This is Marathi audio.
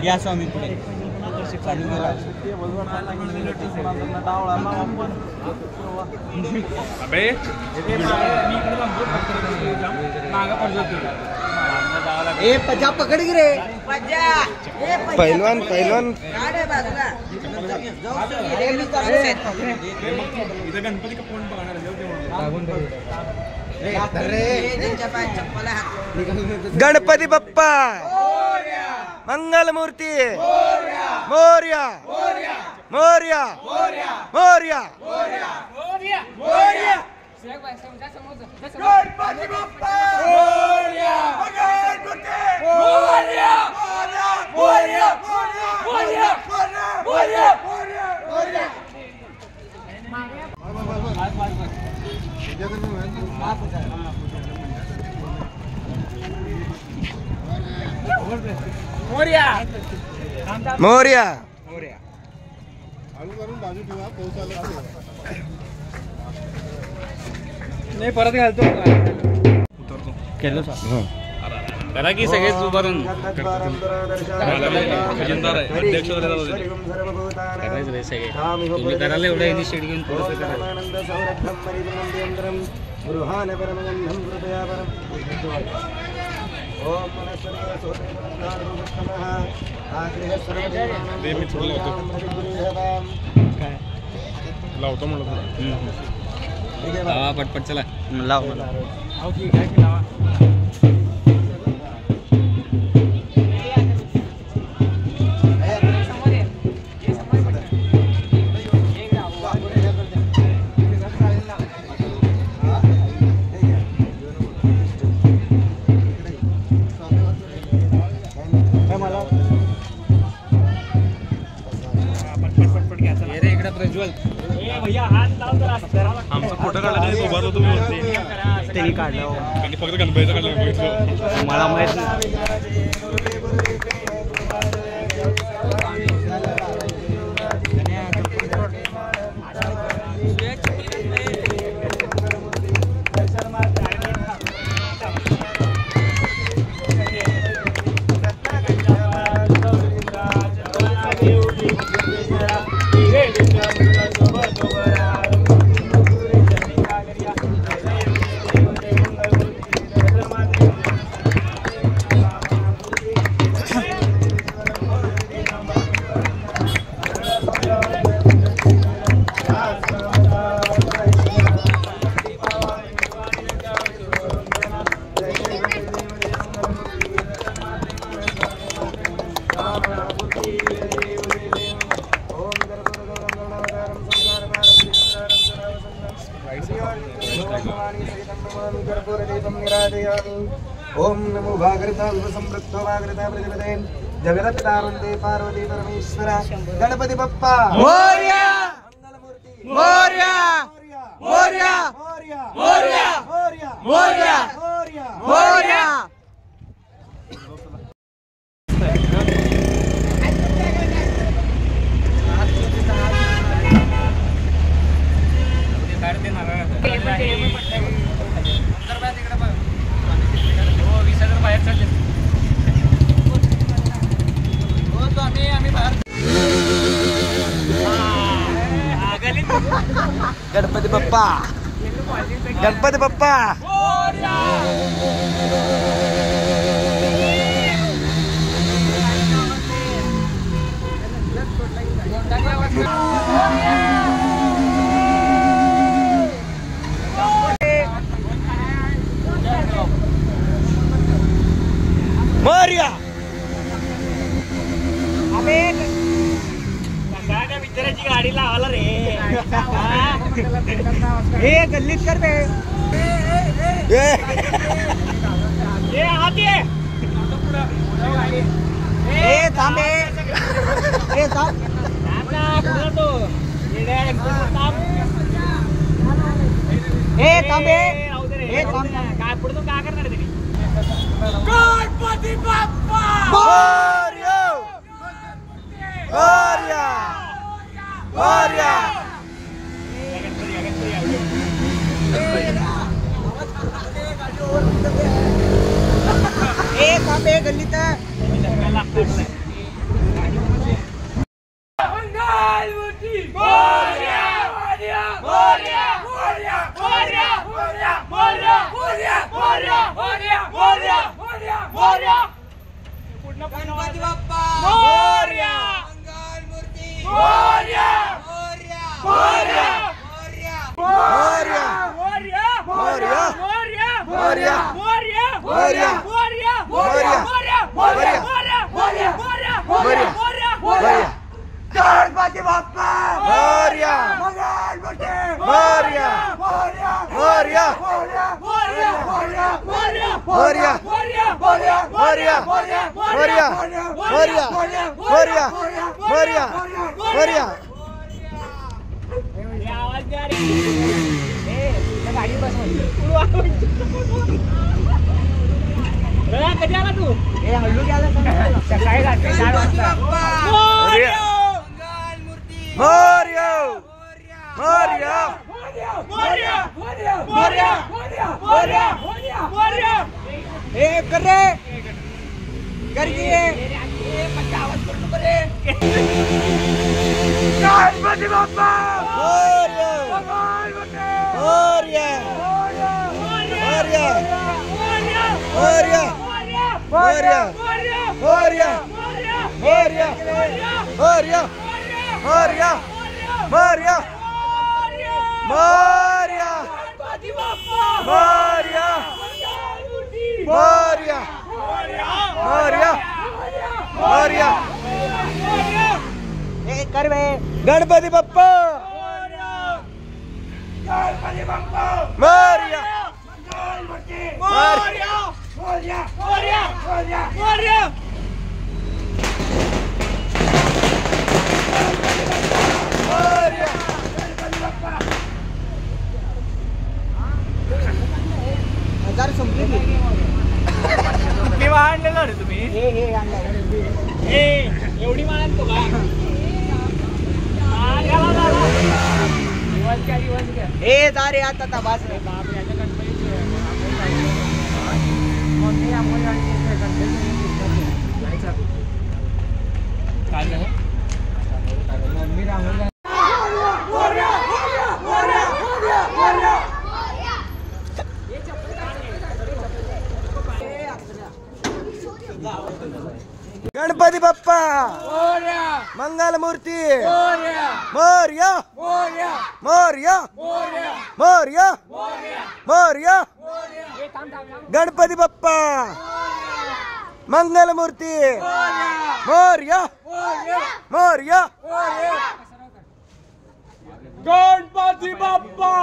या स्वामी पुढे ए पजा पकड गे रे पहिलवान पहिलवान गणपती का फोन गणपती बाप्पा मंगल मूर्ती मोर्या मोर्या मोर्या गणपती बाप्पा मोर्या मोर्या मोर्या मोर्या मोर्या मोर्या मोर्या मोर्या नाही परत घालतो केलं करा की सगळेच उभारून खजिनदार आहे अध्यक्ष करायचं रे सगळे तुम्ही करायला एवढं इनिशिएट घेऊन थोडंसं करा लावतो म्हणलं लावा पटपट चला लाव प्रज्वल आमचा फोटो काढला उभारलो तुम्ही त्यांनी काढलं आणि फक्त गणपतीचं काढलं मला माहित ओम नमो भागरता संपृक्तो भागरता प्रजपते जगदपितावंदे पार्वती परमेश्वरा गणपती बाप्पा मोरया मंगलमूर्ती मोरया मोरया मोरया मोरया मोरया मोरया मोरया गणपती बाप्पा गणपती बाप्पा मोरया विचाराची गाडी लावाला रे हे गल्लीत कर बे थांबे काय पुढे काय करणार तरी गणपती बाप्पा मोरया मोरया मोरया थांबे गल्लीत गणपती बाप्पा मोरया मंगल मूर्ती मोरया मोरया मोरया मोरया मोरया मोरया मोरया मोरया मोरया मोरया मोरया मोरया मोरया मोरया गणपती बाप्पा मोरया मंगल मूर्ती मोरया मोरया मोरया मोरया मोरया मोरया मोरया मोरया मोरया मोरया मोरया मोरया मोरया मोरया आवाज द्या रे त्या गाडी बस कधी आला तू ए हल्लू गेला सकाळी 4 वाजता मोरया मंगल मूर्ती मोरया मोरया मोरया मोरया मोरया मोरया मोरया ए कर रे कर दिए आवाज करू नको रे गणपती बाप्पा मोरया मोरया मोरया मोरया मोरया मोरया मोरया मोरया मोरया मोरया मोरया गणपती बाप्पा मोरया मोरया मोरया मोरया ए कर बे गणपती बाप्पा गणपती बाप्पा मोरया मोरया मोरया मोरया मोरया मोरया मोरया गणपती बाप्पा हजार संपली किती आणलेलं रे तुम्ही हे एवढी माळ आणतो का ए जा रे आता तपास रे बाप रे आता गणपती बाप्पा मंगल मूर्ती मोरया मोरया मोरया मोरया गणपती बाप्पा मंगल मूर्ती मोरया मोरया गणपती बाप्पा